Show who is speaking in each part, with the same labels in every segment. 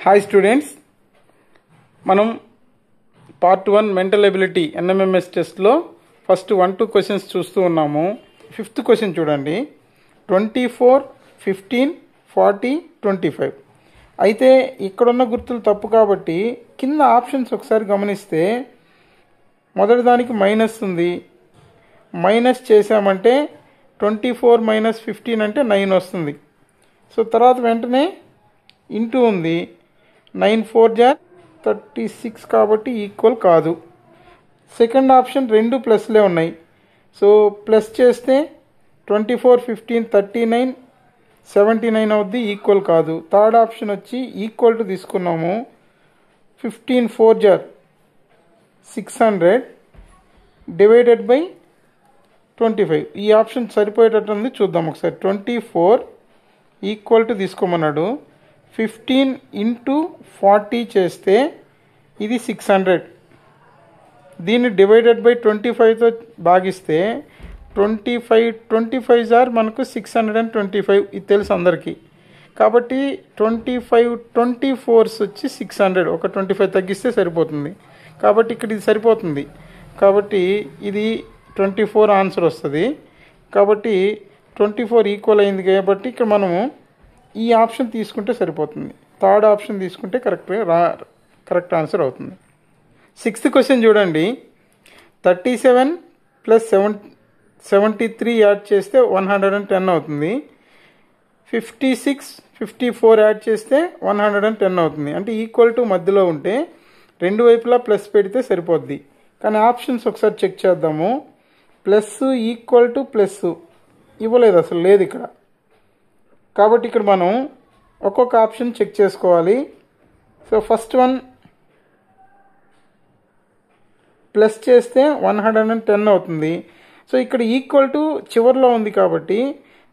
Speaker 1: Hi students, మనం part 1 mental ability NMMS టెస్ట్లో first 1-2 questions చూస్తూ ఉన్నాము. 5th క్వశ్చన్ చూడండి. 24, 15, 40, 25. అయితే ఇక్కడున్న గుర్తులు తప్పు కాబట్టి కింద ఆప్షన్స్ ఒకసారి గమనిస్తే మొదటి దానికి మైనస్ ఉంది. మైనస్ చేసామంటే 24 మైనస్ 15 అంటే 9 వస్తుంది. సో తర్వాత వెంటనే ఇంటూ ఉంది. 9 4 జా 36 కాబట్టి ఈక్వల్ కాదు. సెకండ్ ఆప్షన్ రెండు ప్లస్లే ఉన్నాయి. సో ప్లస్ చేస్తే 24, 15, 39, 79 అవుద్ది, ఈక్వల్ కాదు. థర్డ్ ఆప్షన్ వచ్చి ఈక్వల్ టు తీసుకున్నాము. 15 4 జా 600 డివైడెడ్ బై 25. ఈ ఆప్షన్ సరిపోయేటట్టుంది, చూద్దాం ఒకసారి. 24 ఈక్వల్ టు తీసుకోమన్నాడు. 15 ఇంటూ 40 చేస్తే ఇది 600. దీన్ని డివైడెడ్ బై 25తో భాగిస్తే 25 జార్ మనకు 625. ఇది తెలుసు అందరికీ. కాబట్టి 25 24 వచ్చి 600. ఒక 25 తగ్గిస్తే సరిపోతుంది. కాబట్టి ఇక్కడ ఇది సరిపోతుంది. కాబట్టి ఇది 24 ఆన్సర్ వస్తుంది. కాబట్టి 24 ఈక్వల్ అయింది కాబట్టి ఇక్కడ మనము ఈ ఆప్షన్ తీసుకుంటే సరిపోతుంది. థర్డ్ ఆప్షన్ తీసుకుంటే కరెక్ట్ ఆన్సర్ అవుతుంది. 6th క్వశ్చన్ చూడండి. 37 ప్లస్ 73 యాడ్ చేస్తే 110 అవుతుంది. 56 54 యాడ్ చేస్తే 110 అవుతుంది. అంటే ఈక్వల్ టు మధ్యలో ఉంటే రెండు వైపులా ప్లస్ పెడితే సరిపోద్ది. కానీ ఆప్షన్స్ ఒకసారి చెక్ చేద్దాము. ప్లస్ ఈక్వల్ టు ప్లస్ ఇవ్వలేదు, అసలు లేదు ఇక్కడ. కాబట్టి ఇక్కడ మనం ఒక్కొక్క ఆప్షన్ చెక్ చేసుకోవాలి. సో ఫస్ట్ వన్ ప్లస్ చేస్తే 110 అవుతుంది. సో ఇక్కడ ఈక్వల్ టు చివరిలో ఉంది కాబట్టి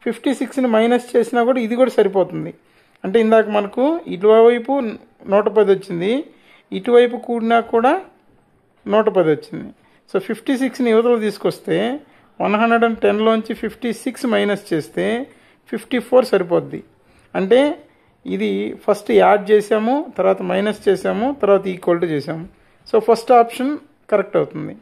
Speaker 1: 56ని మైనస్ చేసినా కూడా ఇది కూడా సరిపోతుంది. అంటే ఇందాక మనకు ఇటువైపు 110 వచ్చింది, ఇటువైపు కూడినా కూడా 110 వచ్చింది. సో 56ని యువతలు తీసుకొస్తే 110లోంచి 56 మైనస్ చేస్తే 54 సరిపోద్ది. అంటే ఇది ఫస్ట్ యాడ్ చేసాము, తర్వాత మైనస్ చేసాము, తర్వాత ఈక్వల్ టు చేసాము. సో ఫస్ట్ ఆప్షన్ కరెక్ట్ అవుతుంది.